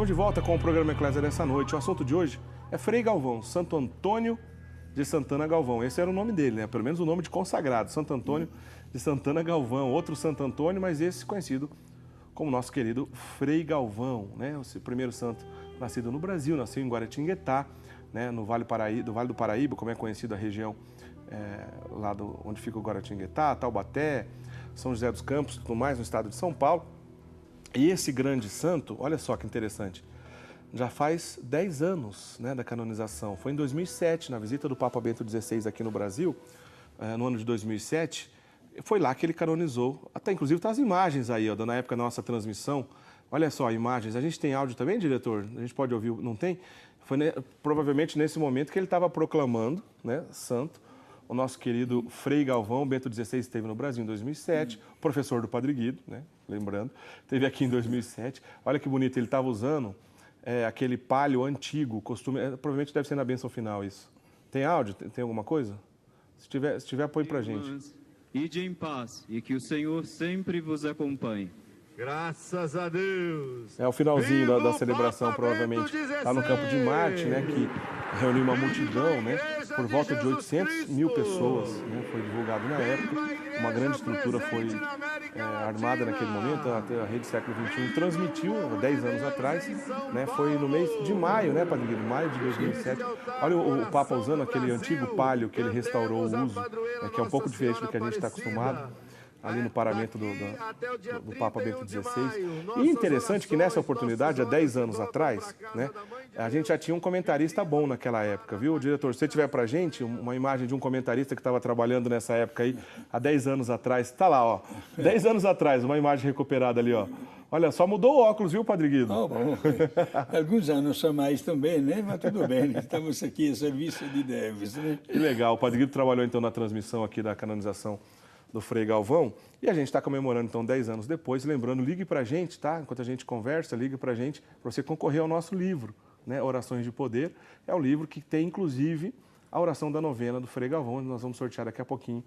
Estamos de volta com o programa Eclésia dessa noite. O assunto de hoje é Frei Galvão, Santo Antônio de Santana Galvão. Esse era o nome dele, né? Pelo menos o nome de consagrado, Santo Antônio de Santana Galvão. Outro Santo Antônio, mas esse conhecido como nosso querido Frei Galvão, né? O primeiro santo nascido no Brasil, nasceu em Guaratinguetá, né? No Vale do Paraíba, como é conhecida a região lá onde fica o Guaratinguetá, Taubaté, São José dos Campos, tudo mais, no estado de São Paulo. E esse grande santo, olha só que interessante, já faz 10 anos, né, da canonização. Foi em 2007, na visita do Papa Bento XVI aqui no Brasil, no ano de 2007, foi lá que ele canonizou. Até inclusive tá as imagens aí, ó, na época da nossa transmissão. Olha só, imagens. A gente tem áudio também, diretor? A gente pode ouvir? Não tem? Foi provavelmente nesse momento que ele estava proclamando, né, santo, o nosso querido Frei Galvão. Bento XVI esteve no Brasil em 2007, professor do Padre Guido, né, lembrando, esteve aqui em 2007. Olha que bonito, ele estava usando aquele palio antigo, costume, provavelmente deve ser na bênção final isso. Tem áudio? Tem alguma coisa? Se tiver, põe pra gente. Ide em paz e que o Senhor sempre vos acompanhe. Graças a Deus! É o finalzinho da celebração, provavelmente, lá no Campo de Marte, né, que reuniu uma multidão, né, por volta de 800 mil pessoas, né, foi divulgado na época. Uma grande estrutura foi armada naquele momento, a Rede Século XXI transmitiu, há 10 anos atrás, né, foi no mês de maio, né, Padre Guido, maio de 2007. Olha o Papa usando aquele antigo palio que ele restaurou o uso, que é um pouco diferente do que a gente está acostumado, ali no paramento do Papa Bento XVI. E interessante que nessa oportunidade, há 10 anos atrás, né, a gente já tinha um comentarista bom naquela época, viu, diretor? Se você tiver pra gente uma imagem de um comentarista que estava trabalhando nessa época aí, há 10 anos atrás, tá lá, ó, 10 anos atrás, uma imagem recuperada ali, ó. Olha, só mudou o óculos, viu, Padre Guido? Oh, bom. Alguns anos a mais também, né? Mas tudo bem, estamos aqui a serviço de Deus, né? Que legal, o Padre Guido trabalhou então na transmissão aqui da canonização do Frei Galvão, e a gente está comemorando então 10 anos depois. Lembrando, ligue para a gente, tá? Enquanto a gente conversa, ligue para a gente para você concorrer ao nosso livro, né? Orações de Poder. É o livro que tem inclusive a oração da novena do Frei Galvão, onde nós vamos sortear daqui a pouquinho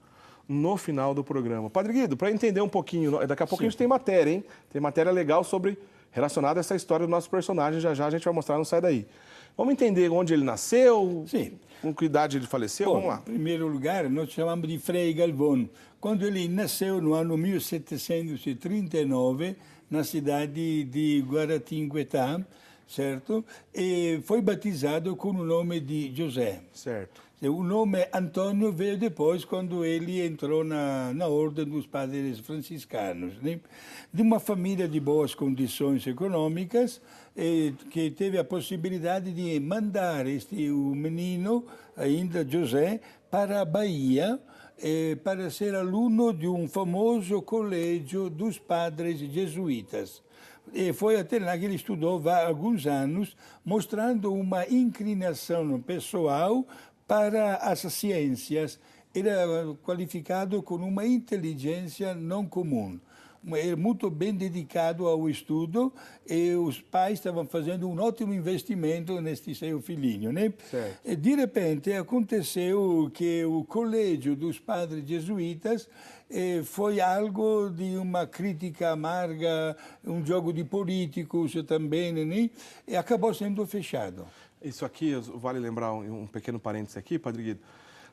no final do programa. Padre Guido, para entender um pouquinho, daqui a pouco a gente tem matéria, hein? Tem matéria legal relacionada a essa história do nosso personagem, já a gente vai mostrar, não sai daí. Vamos entender onde ele nasceu, sim, com que idade ele faleceu, bom, vamos lá. Em primeiro lugar, nós chamamos de Frei Galvão. Quando ele nasceu no ano 1739, na cidade de Guaratinguetá, certo? E foi batizado com o nome de José. Certo. O nome Antônio veio depois, quando ele entrou na ordem dos padres franciscanos, né? De uma família de boas condições econômicas, que teve a possibilidade de mandar o menino, ainda José, para a Bahia, para ser aluno de um famoso colégio dos padres jesuítas. E foi até lá que ele estudou há alguns anos, mostrando uma inclinação pessoal para as ciências. Era qualificado com uma inteligência não comum. Era muito bem dedicado ao estudo, e os pais estavam fazendo um ótimo investimento neste seu filhinho, né? Certo. E de repente aconteceu que o colégio dos padres jesuítas foi algo de uma crítica amarga, um jogo de políticos também, né? E acabou sendo fechado. Isso aqui, vale lembrar um pequeno parênteses aqui, Padre Guido,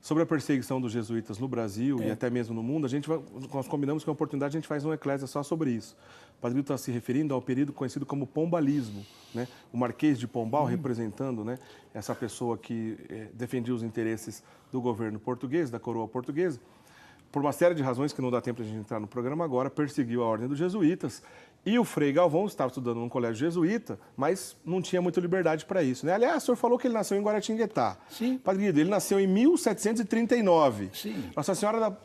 sobre a perseguição dos jesuítas no Brasil e até mesmo no mundo. Nós combinamos que uma oportunidade a gente faz uma eclésia só sobre isso. O Padre Guido está se referindo ao período conhecido como pombalismo, né? O Marquês de Pombal representando, né, essa pessoa que defendia os interesses do governo português, da coroa portuguesa. Por uma série de razões que não dá tempo de a gente entrar no programa agora, perseguiu a ordem dos jesuítas. E o Frei Galvão estava estudando num colégio jesuíta, mas não tinha muita liberdade para isso, né? Aliás, o senhor falou que ele nasceu em Guaratinguetá. Sim. Padre Guido, ele nasceu em 1739. Sim. Nossa Senhora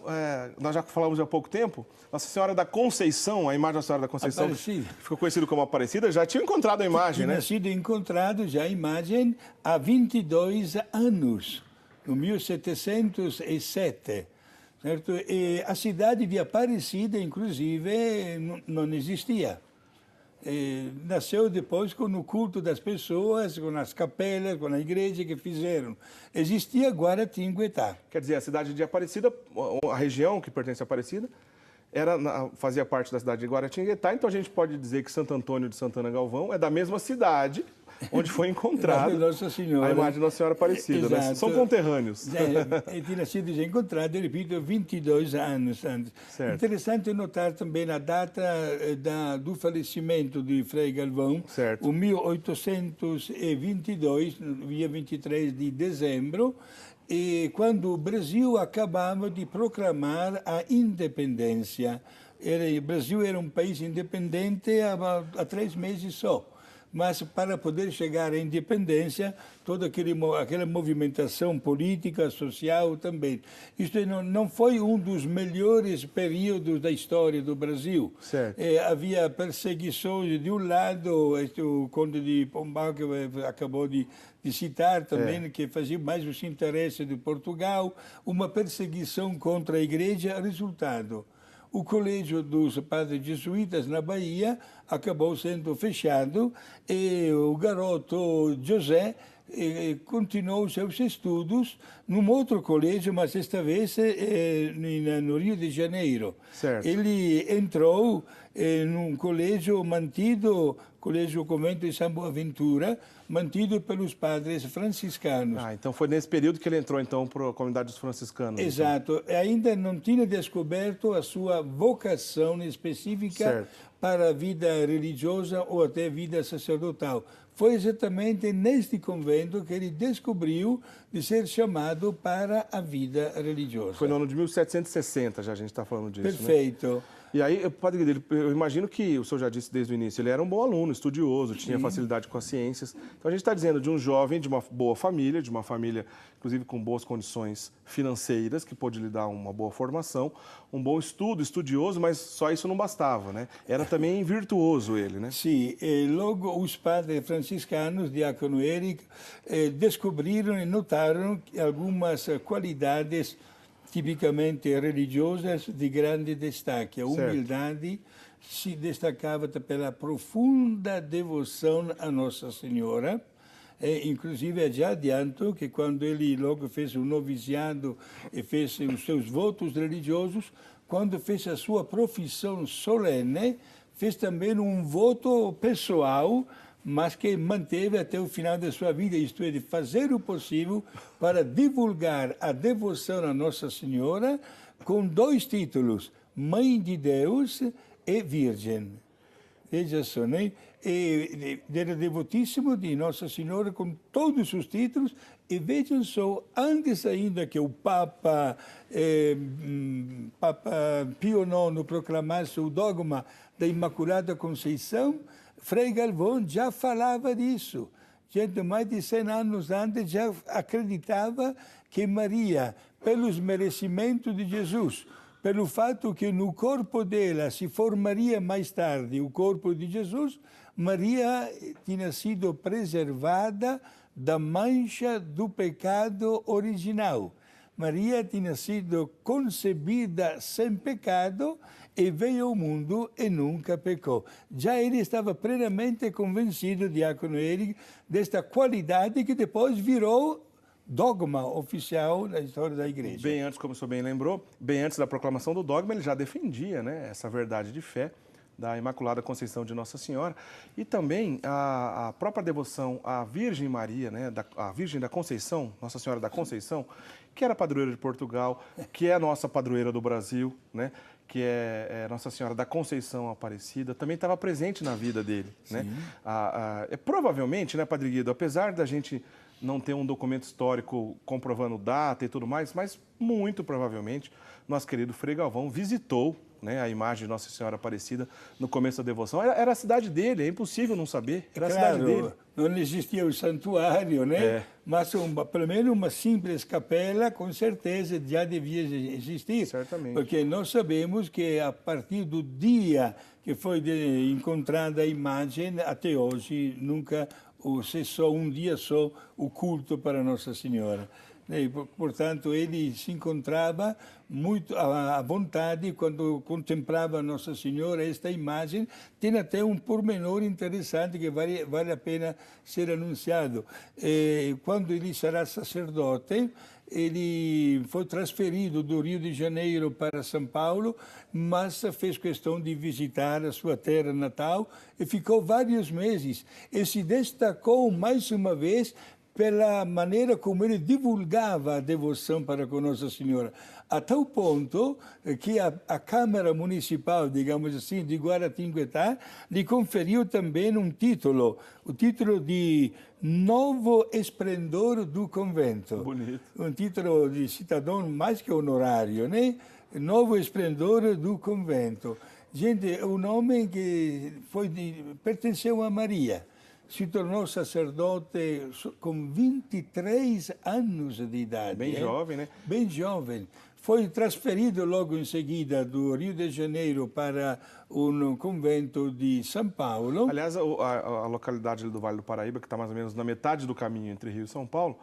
nós já falamos há pouco tempo, Nossa Senhora da Conceição, a imagem da Senhora da Conceição, Aparecida, que ficou conhecido como Aparecida, já tinha encontrado a imagem, né? Tinha sido encontrado já a imagem há 22 anos, no 1707. Certo? E a cidade de Aparecida, inclusive, não existia. Nasceu depois com o culto das pessoas, com as capelas, com a igreja que fizeram. Existia Guaratinguetá. Quer dizer, a cidade de Aparecida, a região que pertence a Aparecida, fazia parte da cidade de Guaratinguetá, então a gente pode dizer que Santo Antônio de Santana Galvão é da mesma cidade onde foi encontrado Nossa Senhora. a imagem de Nossa Senhora Aparecida, né? São conterrâneos. Tinha sido já encontrado, repito, 22 anos antes. Certo. Interessante notar também a data do falecimento de Frei Galvão, Certo. o 1822, dia 23 de dezembro, e quando o Brasil acabava de proclamar a independência. O Brasil era um país independente há 3 meses só. Mas para poder chegar à independência, toda aquela movimentação política, social também. Isto não foi um dos melhores períodos da história do Brasil. Certo. Havia perseguições de um lado, o Conde de Pombal, que acabou de citar também, que fazia mais os interesses de Portugal, uma perseguição contra a Igreja. Resultado: o colégio dos padres jesuítas na Bahia acabou sendo fechado e o garoto José continuou seus estudos num outro colégio, mas esta vez no Rio de Janeiro. Certo. Ele entrou num colégio mantido, Colégio Convento de São Boaventura, mantido pelos padres franciscanos. Então foi nesse período que ele entrou então para a comunidade dos franciscanos. Exato. Então. Ainda não tinha descoberto a sua vocação específica, certo, para a vida religiosa ou até vida sacerdotal. Foi exatamente neste convento que ele descobriu de ser chamado para a vida religiosa. Foi no ano de 1760, já a gente está falando disso. Perfeito. Né? E aí, Padre Guido, eu imagino que, o senhor já disse desde o início, ele era um bom aluno, estudioso, tinha facilidade com as ciências. Então a gente está dizendo de um jovem de uma boa família, de uma família, inclusive, com boas condições financeiras, que pôde lhe dar uma boa formação, um bom estudo, estudioso, mas só isso não bastava, né? Era também virtuoso ele, né? Sim, logo os padres franciscanos, Diácono Eric, descobriram e notaram algumas qualidades tipicamente religiosas de grande destaque. A humildade se destacava pela profunda devoção a Nossa Senhora. Inclusive, já adianto que quando ele logo fez o noviciado e fez os seus votos religiosos, quando fez a sua profissão solene, fez também um voto pessoal, mas que manteve até o final da sua vida, isto é, de fazer o possível para divulgar a devoção a Nossa Senhora com 2 títulos, Mãe de Deus e Virgem. Veja só, né? Era devotíssimo de Nossa Senhora com todos os títulos, e vejam só, antes ainda que o Papa Pio IX proclamasse o dogma da Imaculada Conceição, Frei Galvão já falava disso. Gente, mais de 100 anos antes já acreditava que Maria, pelos merecimentos de Jesus, pelo fato que no corpo dela se formaria mais tarde o corpo de Jesus, Maria tinha sido preservada da mancha do pecado original. Maria tinha sido concebida sem pecado e veio ao mundo e nunca pecou. Já ele estava plenamente convencido, Diácono Eric, desta qualidade que depois virou dogma oficial da história da Igreja. Bem antes, como o senhor bem lembrou, bem antes da proclamação do dogma, ele já defendia, né, essa verdade de fé da Imaculada Conceição de Nossa Senhora, e também a própria devoção à Virgem Maria, né, a Virgem da Conceição, Nossa Senhora da Conceição, que era padroeira de Portugal, que é a nossa padroeira do Brasil, né, que é Nossa Senhora da Conceição Aparecida, também estava presente na vida dele. Né? Provavelmente, né, Padre Guido, apesar da gente não ter um documento histórico comprovando data e tudo mais, mas muito provavelmente nosso querido Frei Galvão visitou, né, a imagem de Nossa Senhora Aparecida no começo da devoção. Era a cidade dele, é impossível não saber. Era a cidade dele. Não existia o santuário, né? Mas pelo menos uma simples capela, com certeza, já devia existir. Certamente. Porque nós sabemos que a partir do dia que foi encontrada a imagem, até hoje, nunca cessou um dia só o culto para Nossa Senhora. né? Portanto, ele se encontrava muito à vontade quando contemplava Nossa Senhora. Esta imagem tem até um pormenor interessante que vale a pena ser anunciado. Quando ele será sacerdote, ele foi transferido do Rio de Janeiro para São Paulo, mas fez questão de visitar a sua terra natal e ficou vários meses. E se destacou mais uma vez pela maneira como ele divulgava a devoção para com Nossa Senhora, a tal ponto que a Câmara Municipal, digamos assim, de Guaratinguetá, lhe conferiu também um título, o título de Novo Esplendor do Convento. Bonito. Um título de cidadão mais que honorário, né? Novo Esplendor do Convento. Gente, um homem que pertenceu a Maria. Se tornou sacerdote com 23 anos de idade. Bem jovem, né? Bem jovem. Foi transferido logo em seguida do Rio de Janeiro para um convento de São Paulo. Aliás, a localidade do Vale do Paraíba, que está mais ou menos na metade do caminho entre Rio e São Paulo,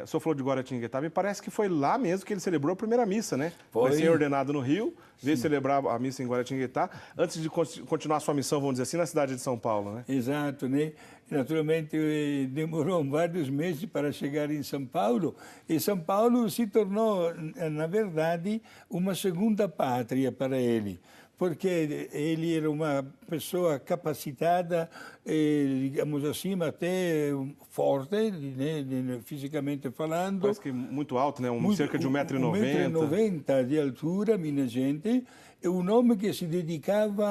o senhor falou de Guaratinguetá, me parece que foi lá mesmo que ele celebrou a primeira missa, né? Foi ser ordenado no Rio, veio celebrar a missa em Guaratinguetá, antes de continuar sua missão, vamos dizer assim, na cidade de São Paulo, né? Exato, né? Naturalmente, demorou vários meses para chegar em São Paulo, e São Paulo se tornou, na verdade, uma segunda pátria para ele, porque ele era uma pessoa capacitada, digamos assim, até forte, né, fisicamente falando. Parece que muito alto, né? Cerca de 1,90 m. 1,90 m de altura, minha gente. É um homem que se dedicava,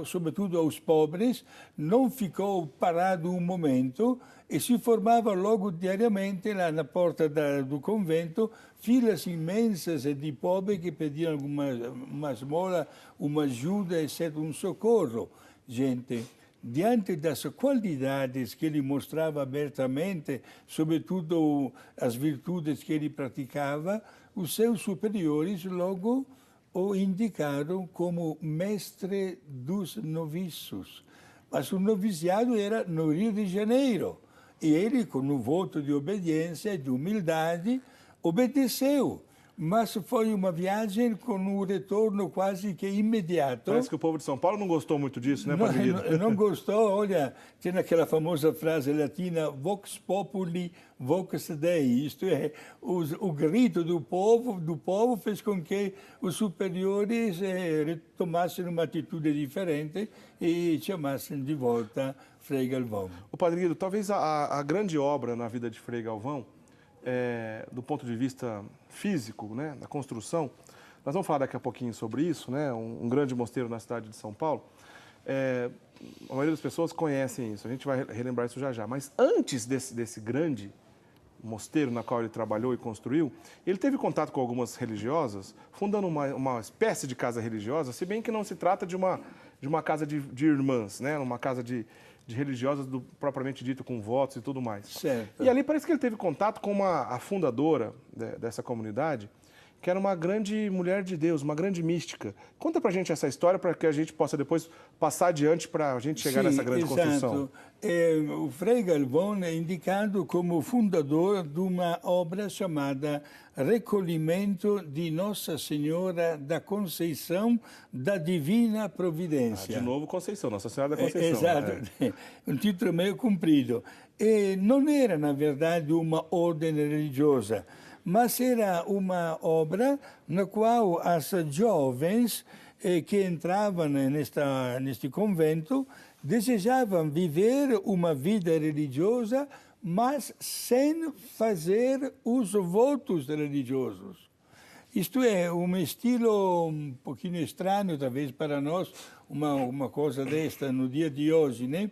sobretudo, aos pobres, não ficou parado um momento e se formava logo diariamente lá na porta do convento, filas imensas de pobres que pediam uma esmola, uma ajuda, etc., um socorro. Gente, diante das qualidades que ele mostrava abertamente, sobretudo as virtudes que ele praticava, os seus superiores logo o indicaram como mestre dos noviços. Mas o noviciado era no Rio de Janeiro. E ele, com um voto de obediência, de humildade, obedeceu. Mas foi uma viagem com um retorno quase que imediato. Parece que o povo de São Paulo não gostou muito disso, né, Padre Guido? Não gostou. Olha, tem aquela famosa frase latina, vox populi, vox dei. Isto é, o grito do povo fez com que os superiores retomassem uma atitude diferente e chamassem de volta Frei Galvão. O Padre Guido, talvez a grande obra na vida de Frei Galvão, do ponto de vista físico, né, da construção, nós vamos falar daqui a pouquinho sobre isso, né, um grande mosteiro na cidade de São Paulo. A maioria das pessoas conhecem isso, a gente vai relembrar isso já já. Mas antes desse grande mosteiro na qual ele trabalhou e construiu, ele teve contato com algumas religiosas, fundando uma espécie de casa religiosa, se bem que não se trata de uma casa de irmãs, né, uma casa de religiosas propriamente dito, com votos e tudo mais. Certo. E ali parece que ele teve contato com a fundadora dessa comunidade, que era uma grande mulher de Deus, uma grande mística. Conta pra gente essa história para que a gente possa depois passar adiante para a gente chegar nessa grande construção. O Frei Galvão é indicado como fundador de uma obra chamada Recolhimento de Nossa Senhora da Conceição da Divina Providência. De novo, Conceição, Nossa Senhora da Conceição. Exato, um título meio comprido. E não era, na verdade, uma ordem religiosa, mas era uma obra na qual as jovens que entravam neste convento desejavam viver uma vida religiosa, mas sem fazer os votos religiosos. Isto é, um estilo um pouquinho estranho, talvez, para nós, uma coisa desta no dia de hoje, né?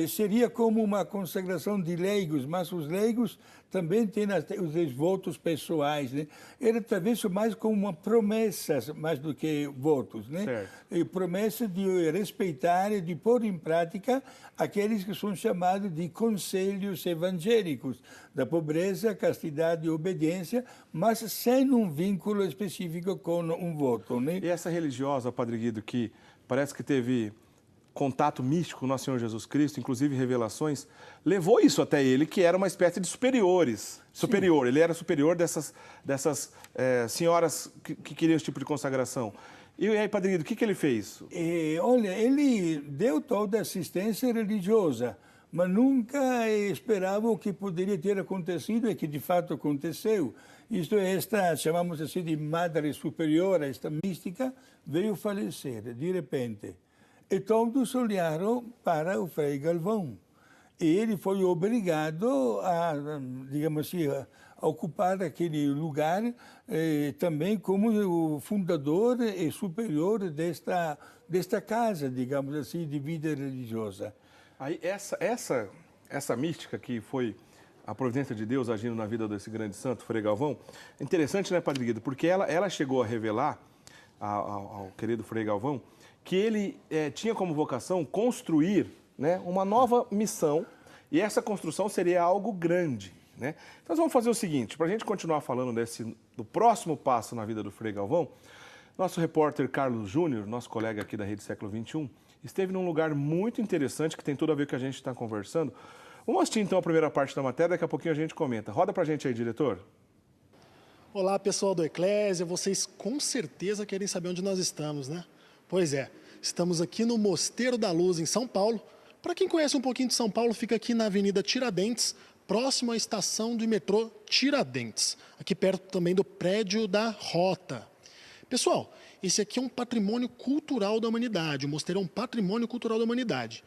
Seria como uma consagração de leigos, mas os leigos também têm os votos pessoais, né? Era talvez mais como uma promessa, mais do que votos, né? Certo. E promessa de respeitar e de pôr em prática aqueles que são chamados de conselhos evangélicos, da pobreza, castidade e obediência, mas sem um vínculo específico com um voto, né? E essa religiosa, Padre Guido, que parece que teve contato místico com Nosso Senhor Jesus Cristo, inclusive revelações, levou isso até ele, que era uma espécie de superior. Ele era superior dessas senhoras que queriam esse tipo de consagração. E aí, Padre Guido, o que ele fez? Olha, ele deu toda a assistência religiosa, mas nunca esperava o que poderia ter acontecido e que de fato aconteceu. Isto é, esta, chamamos assim de Madre Superiora, esta mística, veio falecer de repente. E todos olharam para o Frei Galvão. E ele foi obrigado a, digamos assim, a ocupar aquele lugar também como o fundador e superior desta casa, digamos assim, de vida religiosa. Aí essa mística que foi a providência de Deus agindo na vida desse grande santo, Frei Galvão, é interessante, né, Padre Guido? Porque ela chegou a revelar ao querido Frei Galvão que ele tinha como vocação construir, né, uma nova missão, e essa construção seria algo grande, né? Então nós vamos fazer o seguinte, para a gente continuar falando do próximo passo na vida do Frei Galvão, nosso repórter Carlos Júnior, nosso colega aqui da Rede Século XXI, esteve num lugar muito interessante que tem tudo a ver com o que a gente está conversando. Vamos assistir então a primeira parte da matéria, daqui a pouquinho a gente comenta. Roda para a gente aí, diretor. Olá, pessoal do Eclésia, vocês com certeza querem saber onde nós estamos, né? Pois é, estamos aqui no Mosteiro da Luz, em São Paulo. Para quem conhece um pouquinho de São Paulo, fica aqui na Avenida Tiradentes, próximo à estação de metrô Tiradentes, aqui perto também do prédio da Rota. Pessoal, esse aqui é um patrimônio cultural da humanidade, o mosteiro é um patrimônio cultural da humanidade.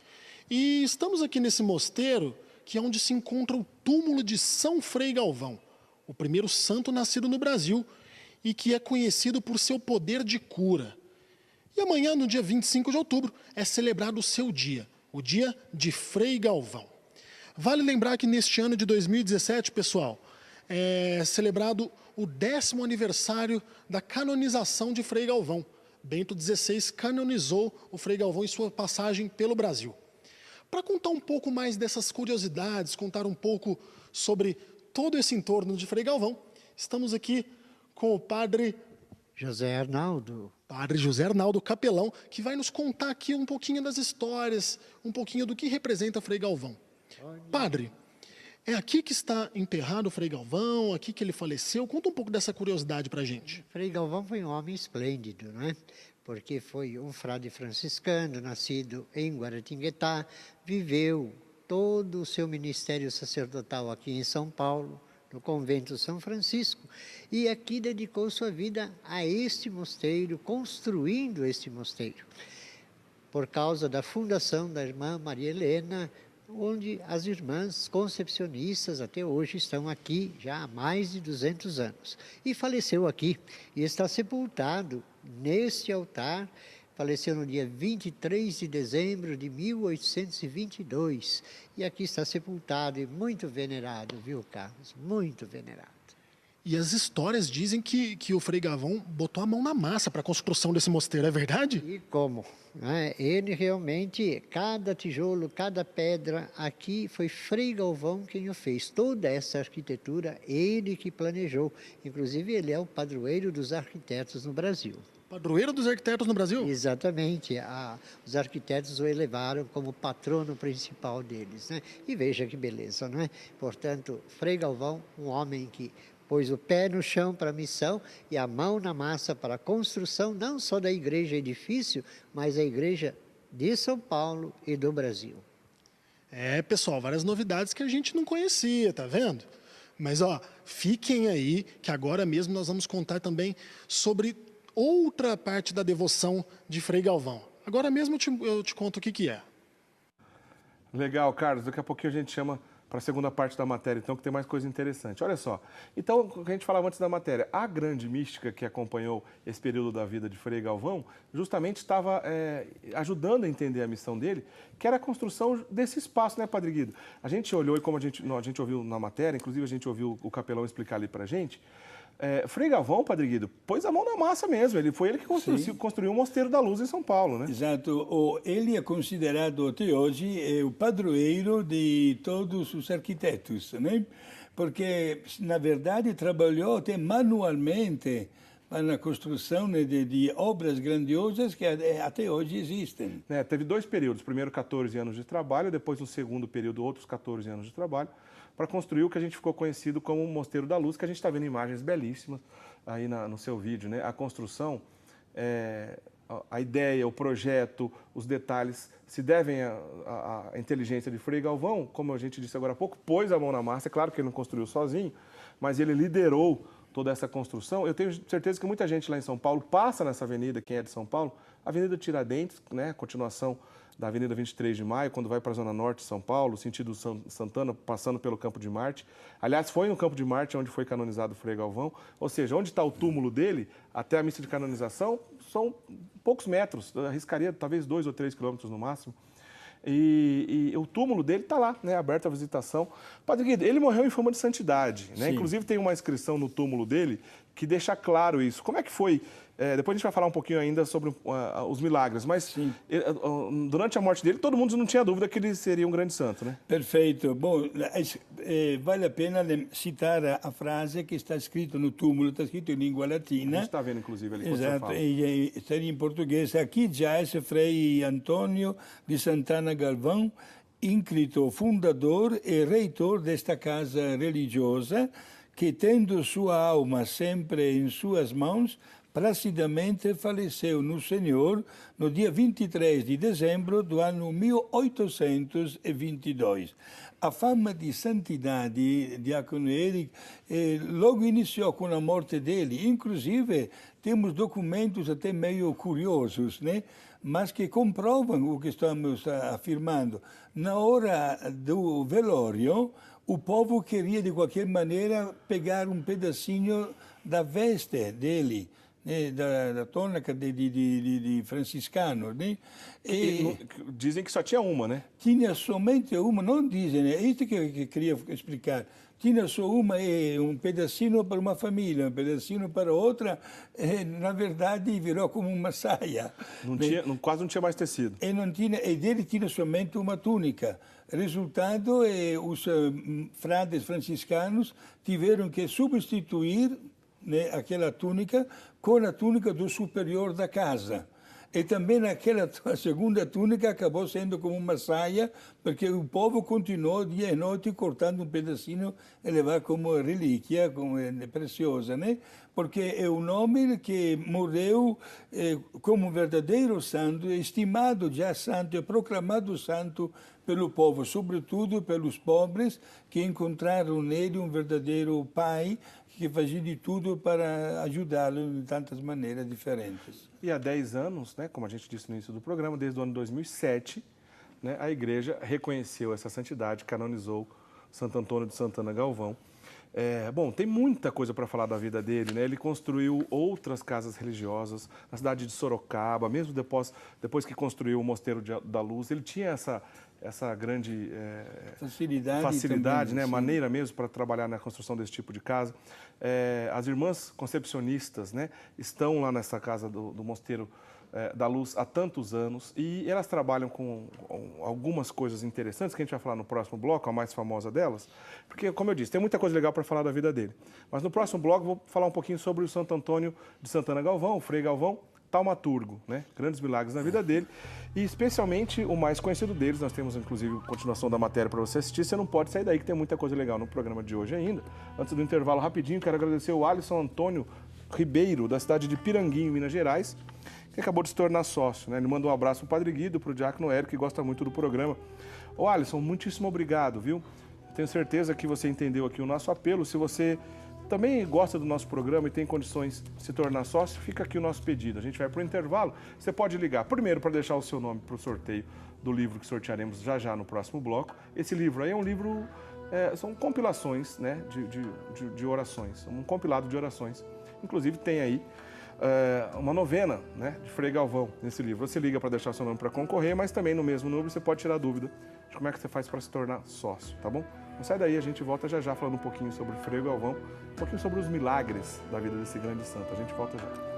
E estamos aqui nesse mosteiro, que é onde se encontra o túmulo de São Frei Galvão, o primeiro santo nascido no Brasil e que é conhecido por seu poder de cura. E amanhã, no dia 25 de outubro, é celebrado o seu dia, o dia de Frei Galvão. Vale lembrar que neste ano de 2017, pessoal, é celebrado o 10º aniversário da canonização de Frei Galvão. Bento XVI canonizou o Frei Galvão em sua passagem pelo Brasil. Para contar um pouco mais dessas curiosidades, contar um pouco sobre todo esse entorno de Frei Galvão, estamos aqui com o padre José Arnaldo. Padre José Arnaldo, capelão, que vai nos contar aqui um pouquinho das histórias, um pouquinho do que representa Frei Galvão. Padre, é aqui que está enterrado o Frei Galvão, aqui que ele faleceu? Conta um pouco dessa curiosidade para a gente. Frei Galvão foi um homem esplêndido, não é? Porque foi um frade franciscano, nascido em Guaratinguetá, viveu todo o seu ministério sacerdotal aqui em São Paulo, no convento São Francisco, e aqui dedicou sua vida a este mosteiro, construindo este mosteiro, por causa da fundação da irmã Maria Helena, onde as irmãs concepcionistas até hoje estão aqui já há mais de 200 anos. E faleceu aqui, e está sepultado neste altar. Faleceu no dia 23 de dezembro de 1822. E aqui está sepultado e muito venerado, viu, Carlos? Muito venerado. E as histórias dizem que o Frei Galvão botou a mão na massa para a construção desse mosteiro, é verdade? E como? Ele realmente, cada tijolo, cada pedra aqui, foi Frei Galvão quem o fez. Toda essa arquitetura, ele que planejou. Inclusive, ele é o padroeiro dos arquitetos no Brasil. Padroeiro dos arquitetos no Brasil? Exatamente. Os arquitetos o elevaram como patrono principal deles, né? E veja que beleza, não é? Portanto, Frei Galvão, um homem que pôs o pé no chão para a missão e a mão na massa para a construção, não só da igreja edifício, mas da igreja de São Paulo e do Brasil. É, pessoal, várias novidades que a gente não conhecia, tá vendo? Mas, ó, fiquem aí, que agora mesmo nós vamos contar também sobre outra parte da devoção de Frei Galvão. Agora mesmo eu te conto o que é. Legal, Carlos. Daqui a pouquinho a gente chama para a segunda parte da matéria, então, que tem mais coisa interessante. Olha só, então, o que a gente falava antes da matéria, a grande mística que acompanhou esse período da vida de Frei Galvão, justamente estava ajudando a entender a missão dele, que era a construção desse espaço, né, Padre Guido? A gente olhou, e como a gente ouviu na matéria, inclusive a gente ouviu o capelão explicar ali para a gente, Frei Galvão, Padre Guido, pôs a mão na massa mesmo. Foi ele que construiu o Mosteiro da Luz em São Paulo, né? Exato. Ele é considerado até hoje o padroeiro de todos os arquitetos, né? Porque, na verdade, trabalhou até manualmente para a construção, né, de obras grandiosas que até hoje existem. Teve 2 períodos, primeiro 14 anos de trabalho, depois no segundo período outros 14 anos de trabalho, para construir o que a gente ficou conhecido como o Mosteiro da Luz, que a gente está vendo imagens belíssimas aí no seu vídeo, né? A construção, a ideia, o projeto, os detalhes se devem à inteligência de Frei Galvão, como a gente disse agora há pouco, pôs a mão na massa. É claro que ele não construiu sozinho, mas ele liderou toda essa construção. Eu tenho certeza que muita gente lá em São Paulo passa nessa avenida, quem é de São Paulo, Avenida Tiradentes, né, continuação da Avenida 23 de Maio, quando vai para a Zona Norte de São Paulo, sentido Santana, passando pelo Campo de Marte. Aliás, foi no Campo de Marte onde foi canonizado o Frei Galvão, ou seja, onde está o túmulo dele, até a missa de canonização, são poucos metros, eu arriscaria talvez 2 ou 3 quilômetros no máximo. E o túmulo dele está lá, né, aberto à visitação. Padre Guido, ele morreu em fama de santidade, né? Inclusive tem uma inscrição no túmulo dele que deixa claro isso. Como é que foi? Depois a gente vai falar um pouquinho ainda sobre os milagres, mas durante a morte dele, todo mundo não tinha dúvida que ele seria um grande santo, né? Perfeito. Bom, vale a pena citar a frase que está escrita no túmulo, está escrito em língua latina. A gente está vendo, inclusive, ali. Exato, e está em português. Aqui já é Frei Antônio de Santana Galvão, ínclito fundador e reitor desta casa religiosa, que, tendo sua alma sempre em suas mãos, placidamente faleceu no Senhor no dia 23 de dezembro do ano 1822. A fama de santidade, Diácono Eric, logo iniciou com a morte dele. Inclusive, temos documentos até meio curiosos, né? Mas que comprovam o que estamos afirmando. Na hora do velório, o povo queria, de qualquer maneira, pegar um pedacinho da veste dele, né, da túnica de franciscano, né? Dizem que só tinha uma, né? Tinha somente uma, não dizem, é isso que eu queria explicar. Tinha só uma, um pedacinho para uma família, um pedacinho para outra, na verdade virou como uma saia. Quase não tinha mais tecido. E dele tinha somente uma túnica. Resultado, os frades franciscanos tiveram que substituir, né, aquela túnica com a túnica do superior da casa. E também a segunda túnica acabou sendo como uma saia, porque o povo continuou dia e noite cortando um pedacinho e levar como relíquia, como preciosa, né? Porque é um homem que morreu como um verdadeiro santo, estimado já santo e proclamado santo pelo povo, sobretudo pelos pobres, que encontraram nele um verdadeiro pai, que fazia de tudo para ajudá-lo de tantas maneiras diferentes. E há 10 anos, né, como a gente disse no início do programa, desde o ano 2007, né, a Igreja reconheceu essa santidade, canonizou Santo Antônio de Santana Galvão. Bom, tem muita coisa para falar da vida dele, né? Ele construiu outras casas religiosas na cidade de Sorocaba, mesmo depois que construiu o Mosteiro da Luz. Ele tinha essa grande facilidade, também, né? Maneira mesmo para trabalhar na construção desse tipo de casa. As irmãs concepcionistas, né, estão lá nessa casa do Mosteiro da Luz há tantos anos e elas trabalham com algumas coisas interessantes que a gente vai falar no próximo bloco, a mais famosa delas, porque, como eu disse, tem muita coisa legal para falar da vida dele. Mas no próximo bloco vou falar um pouquinho sobre o Santo Antônio de Santana Galvão, o Frei Galvão, taumaturgo, né? Grandes milagres na vida dele e especialmente o mais conhecido deles. Nós temos inclusive continuação da matéria para você assistir. Você não pode sair daí que tem muita coisa legal no programa de hoje ainda. Antes do intervalo rapidinho, quero agradecer o Alisson Antônio Ribeiro, da cidade de Piranguinho, Minas Gerais, que acabou de se tornar sócio, né? Ele manda um abraço para o Padre Guido, para o Diácono Érico, que gosta muito do programa. Ô Alisson, muitíssimo obrigado, viu? Tenho certeza que você entendeu aqui o nosso apelo. Se você também gosta do nosso programa e tem condições de se tornar sócio, fica aqui o nosso pedido. A gente vai para o intervalo. Você pode ligar primeiro para deixar o seu nome para o sorteio do livro que sortearemos já no próximo bloco. Esse livro aí é um livro, são compilações, né, de orações, um compilado de orações. Inclusive tem aí uma novena, né, de Frei Galvão nesse livro. Você liga para deixar o seu nome para concorrer, mas também no mesmo número você pode tirar dúvida de como é que você faz para se tornar sócio, tá bom? Não sai daí, a gente volta já falando um pouquinho sobre o Frei Galvão, um pouquinho sobre os milagres da vida desse grande santo. A gente volta já.